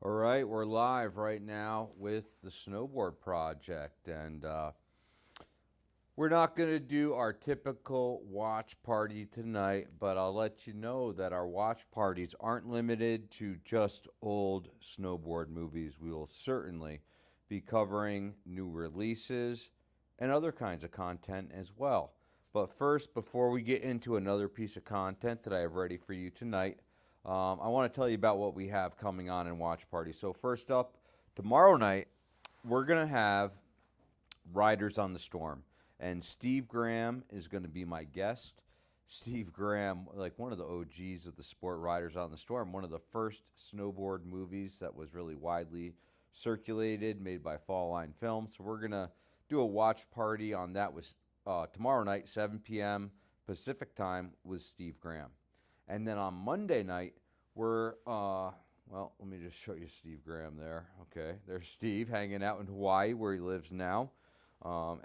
All right, we're live right now with the Snowboard Project, and we're not going to do our typical watch party tonight, but I'll let you know that our watch parties aren't limited to just old snowboard movies. We will certainly be covering new releases and other kinds of content as well. But first, before we get into another piece of content that I have ready for you tonight, I want to tell you about what we have coming on in Watch Party. So first up, tomorrow night, we're going to have Riders on the Storm. And Steve Graham is going to be my guest. Steve Graham, like one of the OGs of the sport, Riders on the Storm, one of the first snowboard movies that was really widely circulated, made by Fall Line Films. So we're going to do a watch party on that with tomorrow night, 7 p.m. Pacific time with Steve Graham. And then on Monday night, we're, well, let me just show you Steve Graham there. Okay, there's Steve hanging out in Hawaii where he lives now.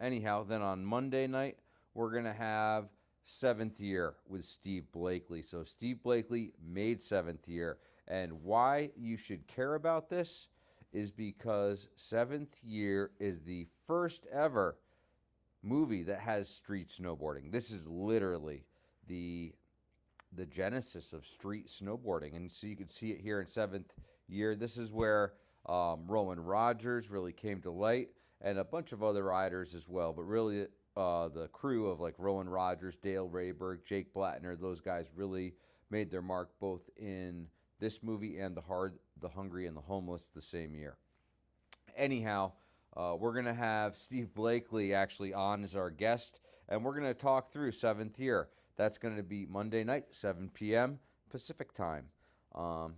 Anyhow, then on Monday night, we're going to have Seventh Year with Steve Blakely. So Steve Blakely made Seventh Year. And why you should care about this is because Seventh Year is the first ever movie that has street snowboarding. This is literally the genesis of street snowboarding, and so you can see it here in Seventh Year. This is where Rowan Rogers really came to light, and a bunch of other riders as well, but really the crew of like Rowan Rogers, Dale Rayberg, Jake Blattner, those guys really made their mark both in this movie and The Hungry and the Homeless the same year. Anyhow, we're going to have Steve Blakely actually on as our guest, and we're going to talk through Seventh Year. That's going to be Monday night, 7 p.m. Pacific time.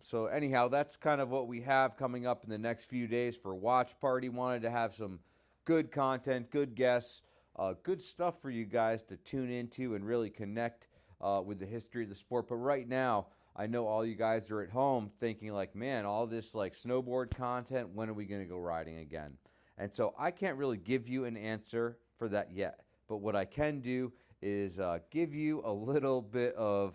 So anyhow, that's kind of what we have coming up in the next few days for Watch Party. Wanted to have some good content, good guests, good stuff for you guys to tune into and really connect with the history of the sport. But right now, I know all you guys are at home thinking like, man, all this like snowboard content, when are we going to go riding again? And so I can't really give you an answer for that yet. But what I can do is give you a little bit of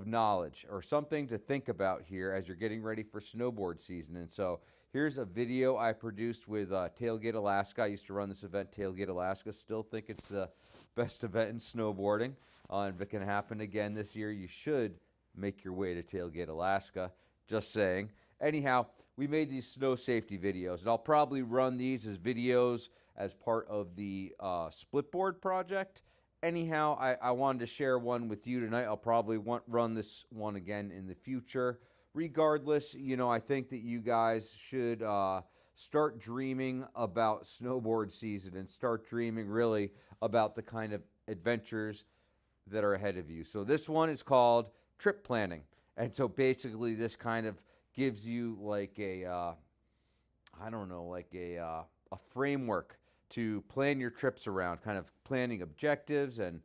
knowledge or something to think about here as you're getting ready for snowboard season. And so here's a video I produced with Tailgate Alaska. I used to run this event, Tailgate Alaska. Still think it's the best event in snowboarding. And if it can happen again this year, you should make your way to Tailgate Alaska. Just saying. Anyhow, we made these snow safety videos, and I'll probably run these as videos as part of the Splitboard project. Anyhow, I wanted to share one with you tonight. I'll probably run this one again in the future. Regardless, you know, I think that you guys should start dreaming about snowboard season and start dreaming really about the kind of adventures that are ahead of you. So this one is called Trip Planning. And so basically this kind of gives you like a, I don't know, like a framework to plan your trips around, kind of planning objectives and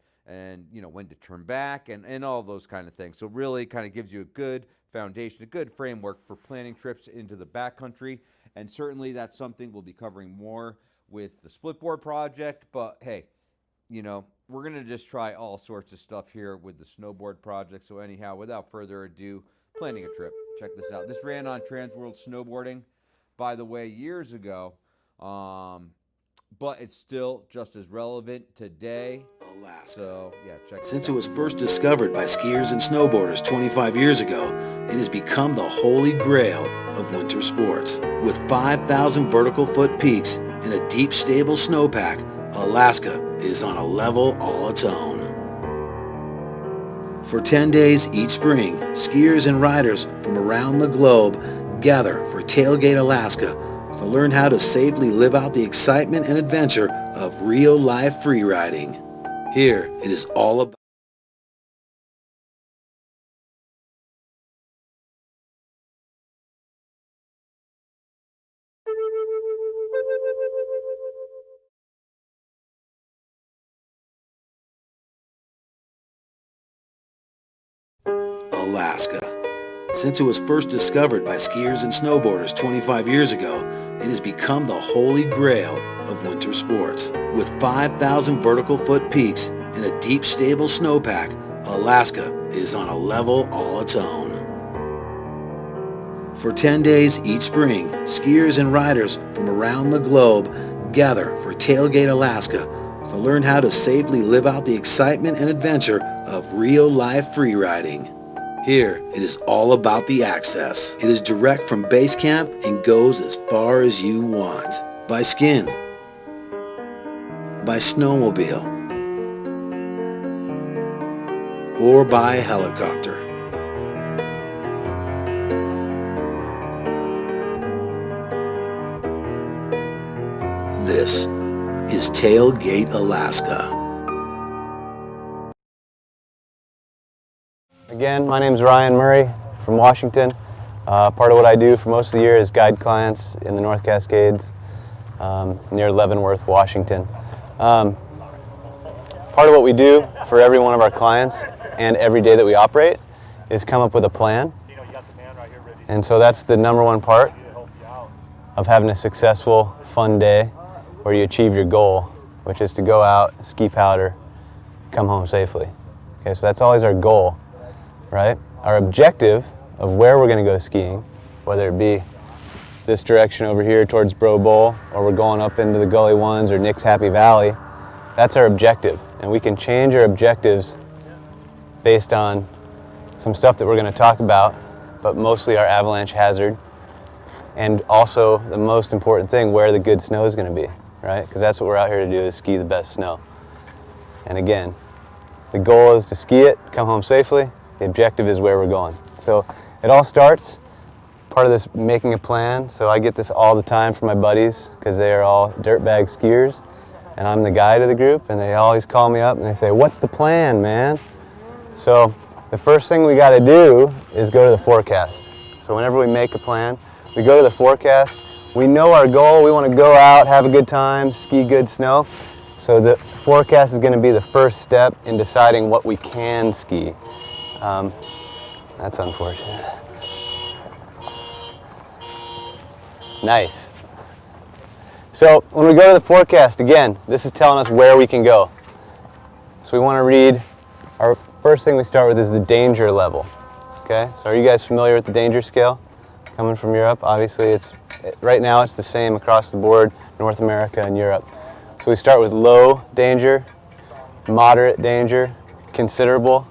you know, when to turn back and all those kind of things. So really kind of gives you a good foundation, a good framework for planning trips into the backcountry. And certainly that's something we'll be covering more with the Splitboard project. But hey, you know, we're going to just try all sorts of stuff here with the snowboard project. So anyhow, without further ado, planning a trip. Check this out. This ran on Transworld Snowboarding, by the way, years ago. But it's still just as relevant today. Alaska. So, yeah, check Since it it was first discovered by skiers and snowboarders 25 years ago, it has become the holy grail of winter sports. With 5,000 vertical foot peaks and a deep, stable snowpack, Alaska is on a level all its own. For 10 days each spring, skiers and riders from around the globe gather for Tailgate Alaska to learn how to safely live out the excitement and adventure of real-life freeriding. Here, it is all about Alaska. Since it was first discovered by skiers and snowboarders 25 years ago, it has become the holy grail of winter sports. With 5,000 vertical foot peaks and a deep, stable snowpack, Alaska is on a level all its own. For 10 days each spring, skiers and riders from around the globe gather for Tailgate, Alaska to learn how to safely live out the excitement and adventure of real-life freeriding. Here, it is all about the access. It is direct from base camp and goes as far as you want. By skin, by snowmobile, or by helicopter. This is Tailgate, Alaska. Again, my name is Ryan Murray from Washington. Part of what I do for most of the year is guide clients in the North Cascades near Leavenworth, Washington. Part of what we do for every one of our clients and every day that we operate is come up with a plan. And so that's the number one part of having a successful, fun day where you achieve your goal, which is to go out, ski powder, come home safely. Okay, so that's always our goal, right? Our objective of where we're going to go skiing, whether it be this direction over here towards Bro Bowl, or we're going up into the Gully Ones or Nick's Happy Valley, that's our objective. And we can change our objectives based on some stuff that we're going to talk about, but mostly our avalanche hazard, and also the most important thing, where the good snow is going to be, right? Because that's what we're out here to do, is ski the best snow. And again, the goal is to ski it, come home safely. The objective is where we're going. So it all starts, part of this making a plan. So I get this all the time from my buddies because they are all dirtbag skiers and I'm the guide of the group, and they always call me up and they say, "What's the plan, man?" So the first thing we got to do is go to the forecast. So whenever we make a plan, we go to the forecast. We know our goal. We want to go out, have a good time, ski good snow. So the forecast is going to be the first step in deciding what we can ski. That's unfortunate. Nice. So when we go to the forecast, again, this is telling us where we can go. So we want to read, our first thing we start with is the danger level. Okay, so are you guys familiar with the danger scale? Coming from Europe, obviously right now it's the same across the board, North America and Europe. So we start with low danger, moderate danger, considerable,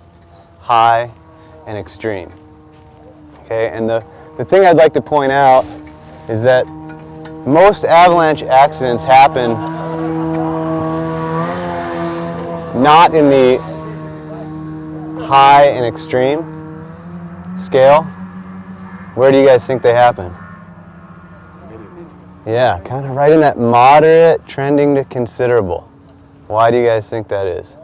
high, and extreme. Okay, and the thing I'd like to point out is that most avalanche accidents happen not in the high and extreme scale. Where do you guys think they happen? Yeah, kind of right in that moderate, trending to considerable. Why do you guys think that is?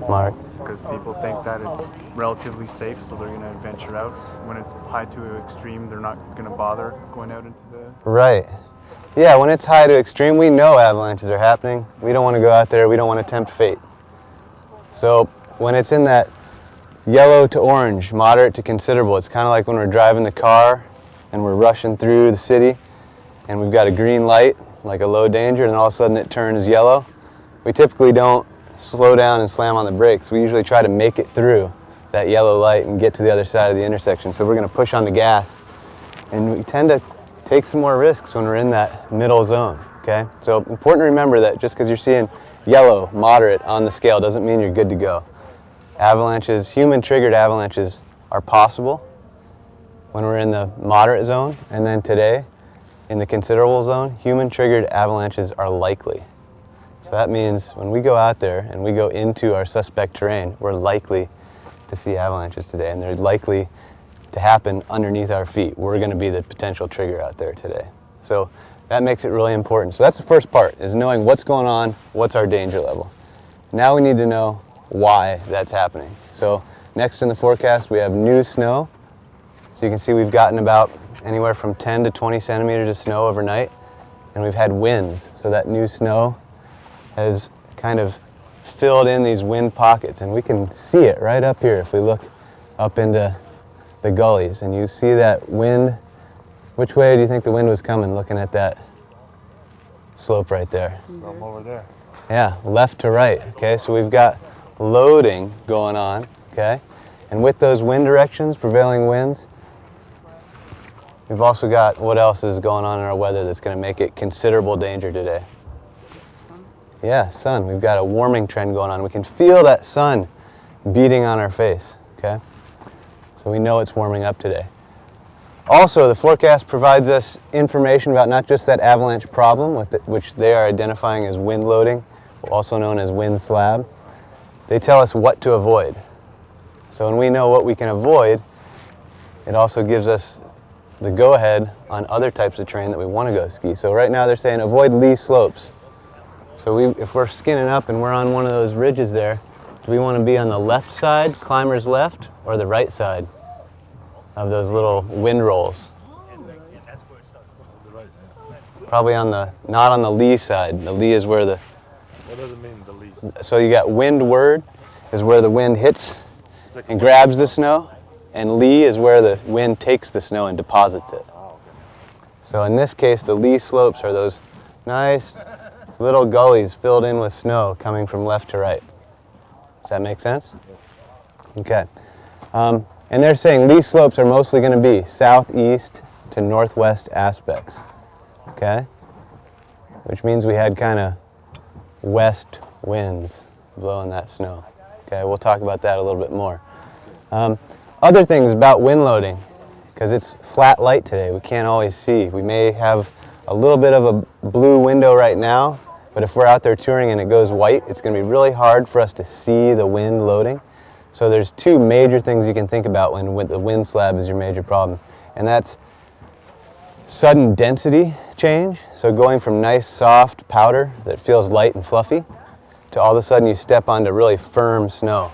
Mark? Because people think that it's relatively safe, so they're going to venture out. When it's high to extreme, they're not going to bother going out into the... Right. Yeah, when it's high to extreme, we know avalanches are happening. We don't want to go out there. We don't want to tempt fate. So when it's in that yellow to orange, moderate to considerable, it's kind of like when we're driving the car and we're rushing through the city and we've got a green light, like a low danger, and all of a sudden it turns yellow. We typically don't slow down and slam on the brakes. We usually try to make it through that yellow light and get to the other side of the intersection. So we're going to push on the gas, and we tend to take some more risks when we're in that middle zone. Okay, so important to remember that just because you're seeing yellow, moderate on the scale doesn't mean you're good to go. Avalanches, human-triggered avalanches, are possible when we're in the moderate zone, and then today in the considerable zone, human-triggered avalanches are likely. So that means when we go out there and we go into our suspect terrain, we're likely to see avalanches today, and they're likely to happen underneath our feet. We're going to be the potential trigger out there today. So that makes it really important. So that's the first part, is knowing what's going on, what's our danger level. Now we need to know why that's happening. So next in the forecast we have new snow. So you can see we've gotten about anywhere from 10 to 20 centimeters of snow overnight, and we've had winds. So that new snow has kind of filled in these wind pockets, and we can see it right up here if we look up into the gullies, and you see that wind. Which way do you think the wind was coming, looking at that slope right there? From over there. Yeah, left to right. Okay, so we've got loading going on, okay? And with those wind directions, prevailing winds, We've also got what else is going on in our weather that's going to make it considerable danger today. Yeah, sun. We've got a warming trend going on. We can feel that sun beating on our face, okay? So we know it's warming up today. Also, the forecast provides us information about not just that avalanche problem, which they are identifying as wind loading, also known as wind slab. They tell us what to avoid. So when we know what we can avoid, it also gives us the go-ahead on other types of terrain that we want to go ski. So right now they're saying avoid lee slopes. So if we're skinning up and we're on one of those ridges there, do we want to be on the left side, climber's left, or the right side of those little wind rolls? Probably not on the lee side. The lee is where the... What does it mean, the lee? So you got windward is where the wind hits and grabs the snow, and lee is where the wind takes the snow and deposits it. So in this case, the lee slopes are those nice little gullies filled in with snow coming from left to right. Does that make sense? Okay. And they're saying lee slopes are mostly going to be southeast to northwest aspects. Okay? Which means we had kind of west winds blowing that snow. Okay, we'll talk about that a little bit more. Other things about wind loading, because it's flat light today, we can't always see. We may have a little bit of a blue window right now, but if we're out there touring and it goes white, it's going to be really hard for us to see the wind loading. So there's two major things you can think about when the wind slab is your major problem, and that's sudden density change. So going from nice soft powder that feels light and fluffy to all of a sudden you step onto really firm snow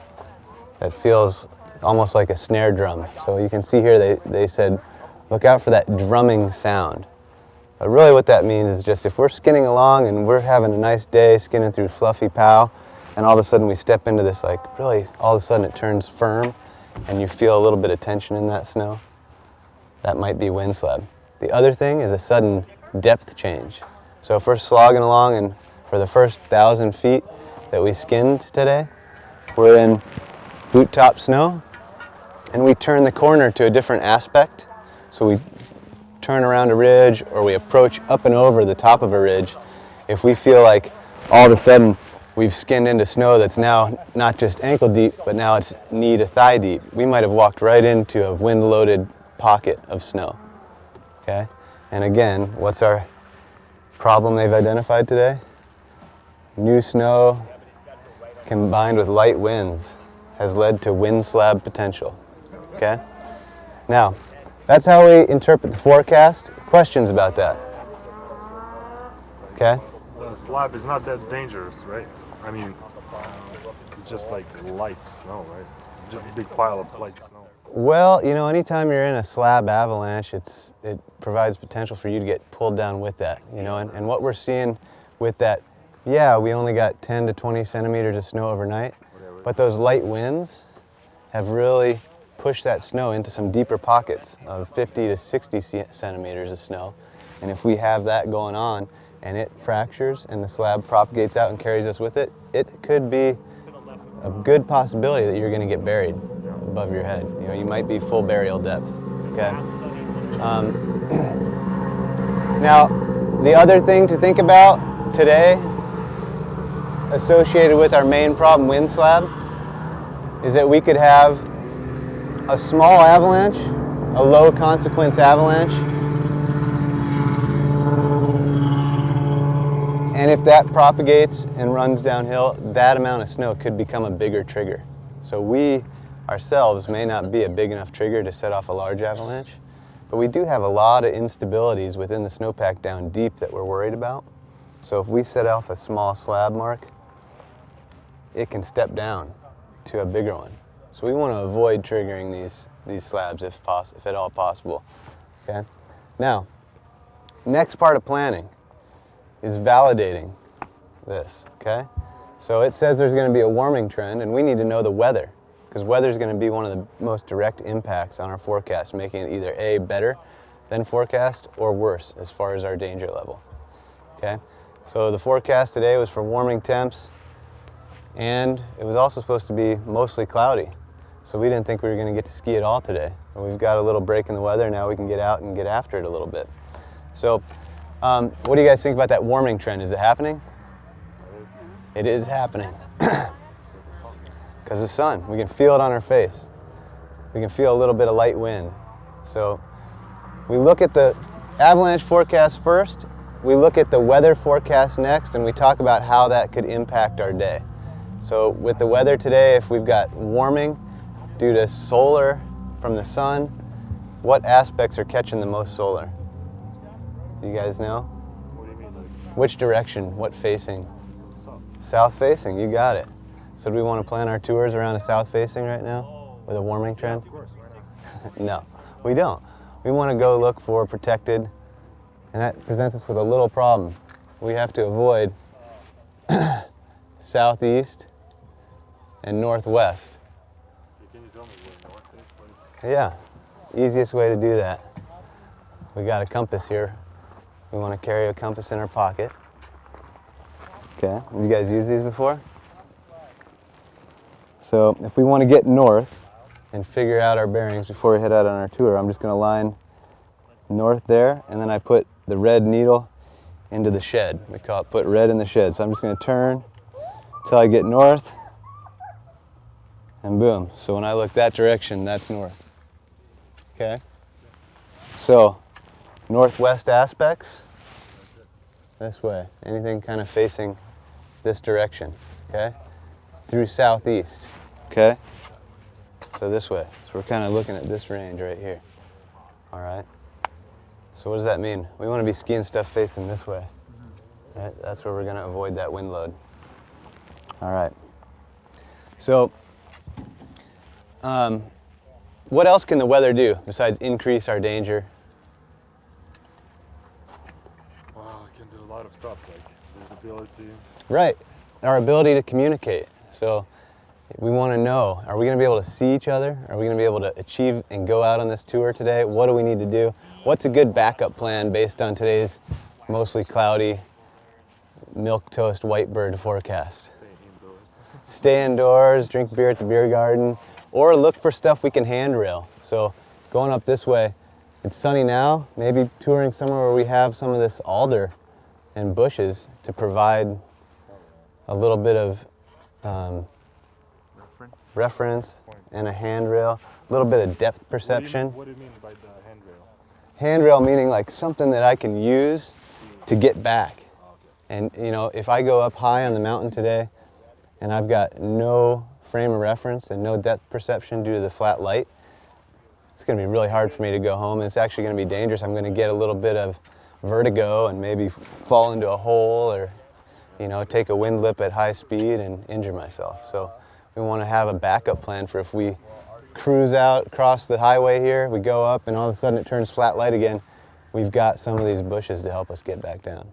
that feels almost like a snare drum. So you can see here they said look out for that drumming sound. But really what that means is just if we're skinning along and we're having a nice day skinning through fluffy pow, and all of a sudden we step into this, like really all of a sudden it turns firm and you feel a little bit of tension in that snow, that might be wind slab. The other thing is a sudden depth change. So if we're slogging along and for the first 1,000 feet that we skinned today, we're in boot top snow and we turn the corner to a different aspect. So we turn around a ridge or we approach up and over the top of a ridge. If we feel like all of a sudden we've skinned into snow that's now not just ankle deep, but now it's knee to thigh deep, we might have walked right into a wind-loaded pocket of snow. Okay? And again, what's our problem they've identified today? New snow combined with light winds has led to wind slab potential. Okay? Now, that's how we interpret the forecast. Questions about that? Okay? The slab is not that dangerous, right? I mean, it's just like light snow, right? Just a big pile of light snow. Well, you know, anytime you're in a slab avalanche, it provides potential for you to get pulled down with that, you know, and what we're seeing with that, yeah, we only got 10 to 20 centimeters of snow overnight, but those light winds have really pushed that snow into some deeper pockets of 50 to 60 centimeters of snow. And if we have that going on and it fractures and the slab propagates out and carries us with it, it could be a good possibility that you're going to get buried above your head. You know, you might be full burial depth. Okay. Now, the other thing to think about today, associated with our main problem, wind slab, is that we could have a small avalanche, a low consequence avalanche, and if that propagates and runs downhill, that amount of snow could become a bigger trigger. So we ourselves may not be a big enough trigger to set off a large avalanche, but we do have a lot of instabilities within the snowpack down deep that we're worried about. So if we set off a small slab mark, it can step down to a bigger one. So we want to avoid triggering these slabs if at all possible. Okay. Now, next part of planning is validating this. Okay. So it says there's going to be a warming trend, and we need to know the weather, because weather is going to be one of the most direct impacts on our forecast, making it either A, better than forecast, or worse as far as our danger level. Okay. So the forecast today was for warming temps, and it was also supposed to be mostly cloudy. So we didn't think we were going to get to ski at all today. But we've got a little break in the weather, now we can get out and get after it a little bit. So what do you guys think about that warming trend? Is it happening? It is happening. Because the sun, we can feel it on our face. We can feel a little bit of light wind. So we look at the avalanche forecast first, we look at the weather forecast next, and we talk about how that could impact our day. So with the weather today, if we've got warming due to solar from the sun, what aspects are catching the most solar? Do you guys know? What do you mean? Like, Which direction? What facing? south. South facing, you got it. So do we want to plan our tours around a south facing right now with a warming trend? Of course, why not? No, we don't. We want to go look for protected, and that presents us with a little problem. We have to avoid southeast and northwest. Can you tell me where north is? What is Yeah, easiest way to do that. We got a compass here. We want to carry a compass in our pocket. Okay, have you guys used these before? So if we want to get north and figure out our bearings before we head out on our tour, I'm just going to line north there, and then I put the red needle into the shed. We call it put red in the shed. So I'm just going to turn until I get north, and boom. So when I look that direction, that's north. Okay? So northwest aspects, this way. Anything kind of facing this direction, okay? Through southeast, okay? So this way. So we're kind of looking at this range right here. All right? So what does that mean? We want to be skiing stuff facing this way. Right? That's where we're going to avoid that wind load. All right. So what else can the weather do besides increase our danger? Wow, it can do a lot of stuff, like visibility. Right, our ability to communicate. So we want to know, are we going to be able to see each other? Are we going to be able to achieve and go out on this tour today? What do we need to do? What's a good backup plan based on today's mostly cloudy, milk toast white bird forecast? Stay indoors. Stay indoors, drink beer at the beer garden, or look for stuff we can handrail. So going up this way, it's sunny now, maybe touring somewhere where we have some of this alder and bushes to provide a little bit of reference and a handrail, a little bit of depth perception. What do you mean by the handrail? Handrail meaning like something that I can use to get back. And you know, if I go up high on the mountain today and I've got no frame of reference and no depth perception due to the flat light, it's going to be really hard for me to go home, and it's actually going to be dangerous. I'm going to get a little bit of vertigo and maybe fall into a hole, or you know, take a wind lip at high speed and injure myself. So we want to have a backup plan for if we cruise out across the highway here, we go up and all of a sudden it turns flat light again, we've got some of these bushes to help us get back down.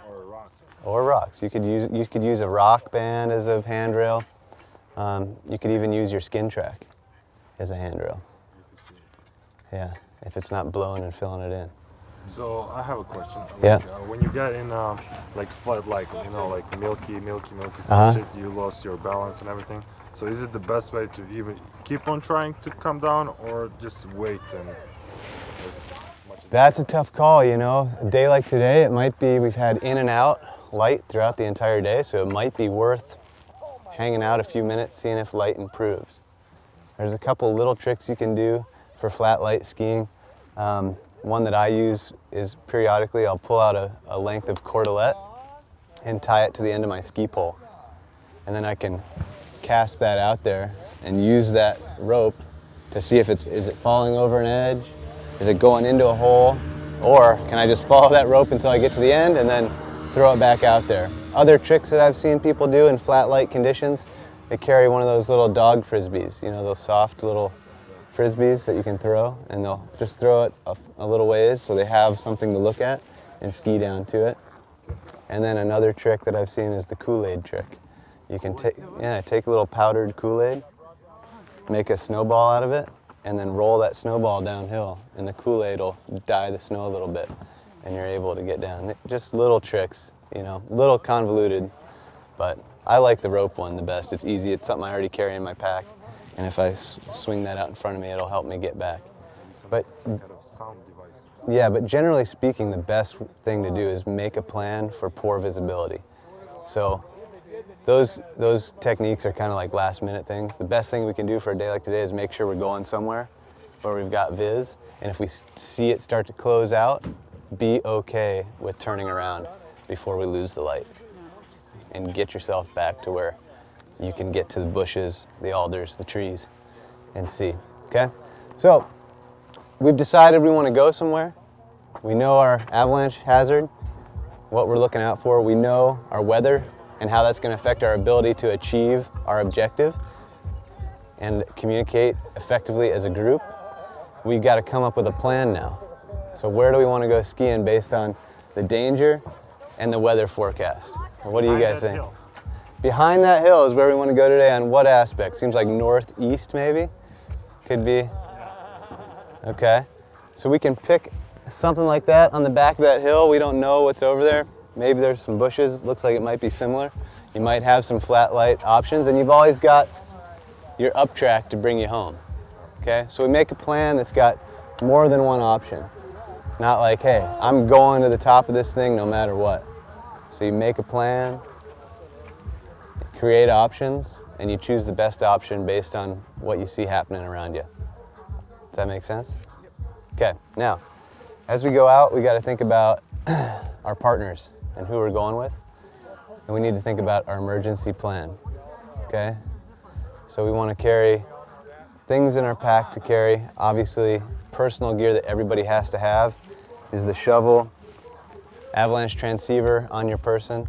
Or rocks. Or rocks. You could use a rock band as a handrail. You could even use your skin track as a handrail. Yeah, if it's not blowing and filling it in. So I have a question. Yeah. When you get in like flood, like you know, like milky shit, you lost your balance and everything. So is it the best way to even keep on trying to come down, or just wait and as much as That's a tough call, you know. A day like today, it might be we've had in and out light throughout the entire day, so it might be worth hanging out a few minutes, seeing if light improves. There's a couple little tricks you can do for flat light skiing. One that I use is periodically I'll pull out a length of cordelette and tie it to the end of my ski pole. And then I can cast that out there and use that rope to see if is it falling over an edge? Is it going into a hole? Or can I just follow that rope until I get to the end and then throw it back out there? Other tricks that I've seen people do in flat light conditions, they carry one of those little dog frisbees, you know, those soft little frisbees that you can throw, and they'll just throw it a little ways so they have something to look at and ski down to it. And then another trick that I've seen is the Kool-Aid trick. You can take a little powdered Kool-Aid, make a snowball out of it, and then roll that snowball downhill, and the Kool-Aid will dye the snow a little bit, and you're able to get down. Just little tricks, you know, little convoluted, but I like the rope one the best. It's easy. It's something I already carry in my pack. And if I swing that out in front of me, it'll help me get back. But Kind of sound device. yeah, but generally speaking, the best thing to do is make a plan for poor visibility. So those techniques are kind of like last minute things. The best thing we can do for a day like today is make sure we're going somewhere where we've got viz. And if we see it start to close out, be okay with turning around before we lose the light. And get yourself back to where you can get to the bushes, the alders, the trees, and see, okay? So we've decided we want to go somewhere. We know our avalanche hazard, what we're looking out for. We know our weather and how that's going to affect our ability to achieve our objective and communicate effectively as a group. We've got to come up with a plan now. So where do we want to go skiing based on the danger and the weather forecast? What do you guys think? Hill. Behind that hill is where we want to go today. On what aspect? Seems like northeast maybe? Could be. Okay. So we can pick something like that on the back of that hill. We don't know what's over there. Maybe there's some bushes. Looks like it might be similar. You might have some flat light options, and you've always got your up track to bring you home. Okay? So we make a plan that's got more than one option. Not like, hey, I'm going to the top of this thing no matter what. So you make a plan, create options, and you choose the best option based on what you see happening around you. Does that make sense? Okay, now, as we go out, we got to think about our partners and who we're going with. And we need to think about our emergency plan, okay? So we want to carry things in our pack to carry. Obviously, personal gear that everybody has to have is the shovel, avalanche transceiver on your person,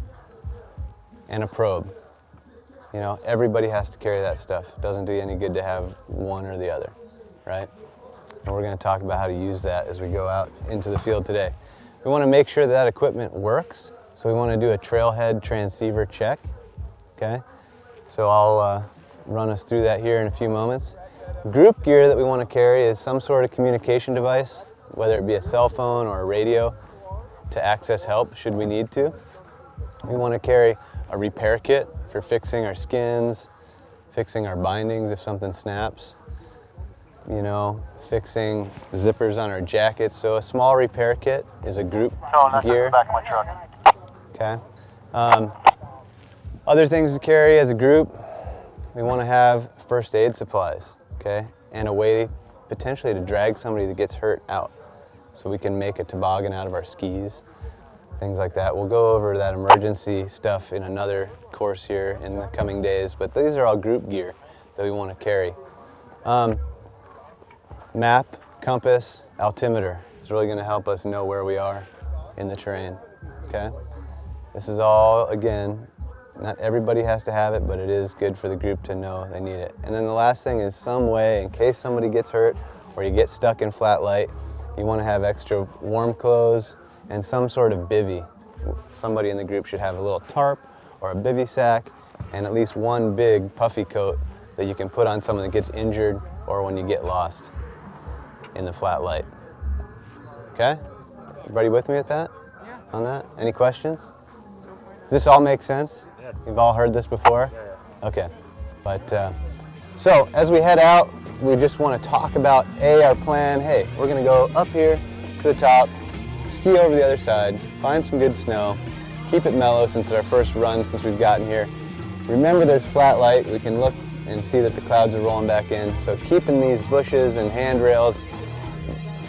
and a probe. You know, everybody has to carry that stuff. It doesn't do you any good to have one or the other, right? And we're going to talk about how to use that as we go out into the field today. We want to make sure that equipment works, so we want to do a trailhead transceiver check, okay? So I'll run us through that here in a few moments. Group gear that we want to carry is some sort of communication device, whether it be a cell phone or a radio, to access help should we need to. We want to carry a repair kit for fixing our skins, fixing our bindings if something snaps, you know, fixing zippers on our jackets. So a small repair kit is a group gear. Back of my truck. Okay. Other things to carry as a group, we want to have first aid supplies, okay, and a way potentially to drag somebody that gets hurt out. So we can make a toboggan out of our skis, things like that. We'll go over that emergency stuff in another course here in the coming days, but these are all group gear that we want to carry. Map, compass, altimeter is really going to help us know where we are in the terrain, okay? This is all, again, not everybody has to have it, but it is good for the group to know they need it. And then the last thing is some way, in case somebody gets hurt or you get stuck in flat light, you want to have extra warm clothes and some sort of bivvy. Somebody in the group should have a little tarp or a bivvy sack and at least one big puffy coat that you can put on someone that gets injured or when you get lost in the flat light. Okay? Everybody with me with that? Yeah. On that? Any questions? Does this all make sense? Yes. You've all heard this before? Yeah. Okay. But so as we head out, we just want to talk about our plan. Hey, we're going to go up here to the top, ski over the other side, find some good snow, keep it mellow since it's our first run since we've gotten here. Remember there's flat light. We can look and see that the clouds are rolling back in. So keeping these bushes and handrails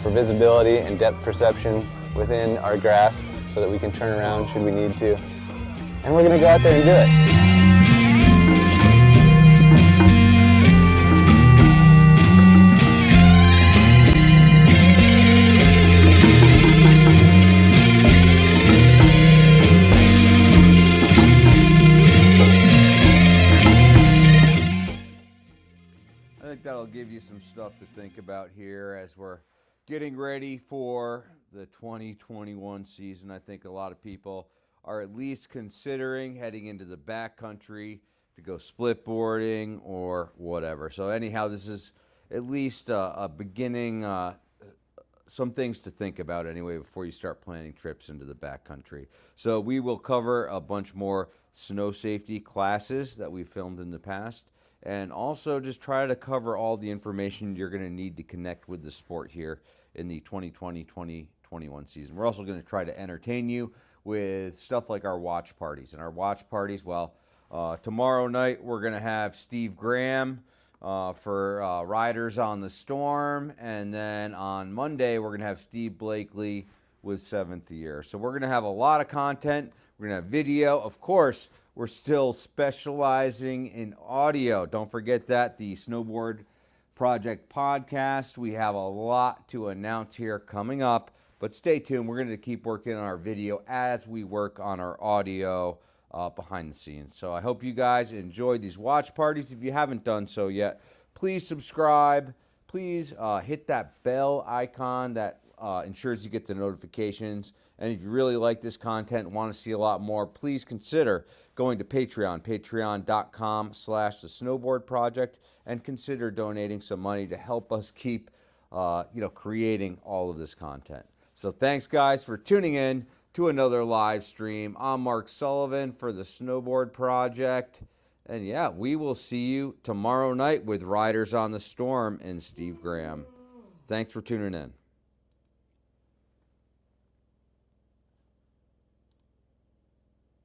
for visibility and depth perception within our grasp so that we can turn around should we need to. And we're going to go out there and do it. I think that'll give you some stuff to think about here as we're getting ready for the 2021 season. I think a lot of people are at least considering heading into the backcountry to go split boarding or whatever. So anyhow, this is at least a beginning, some things to think about anyway before you start planning trips into the backcountry. So we will cover a bunch more snow safety classes that we filmed in the past and also just try to cover all the information you're going to need to connect with the sport here in the 2020-2021 season. We're also going to try to entertain you with stuff like our watch parties. And our watch parties, well, tomorrow night we're going to have Steve Graham for Riders on the Storm, and then on Monday we're going to have Steve Blakely with Seventh Year. So we're going to have a lot of content. We're going to have video. Of course, we're still specializing in audio. Don't forget that, the Snowboard Project podcast. We have a lot to announce here coming up, but stay tuned. We're going to keep working on our video as we work on our audio behind the scenes. So I hope you guys enjoyed these watch parties. If you haven't done so yet, please subscribe. Please hit that bell icon that ensures you get the notifications. And if you really like this content and want to see a lot more, please consider going to Patreon, patreon.com/the Snowboard Project, and consider donating some money to help us keep creating all of this content. So thanks, guys, for tuning in to another live stream. I'm Mark Sullivan for the Snowboard Project. And yeah, we will see you tomorrow night with Riders on the Storm and Steve Graham. Thanks for tuning in.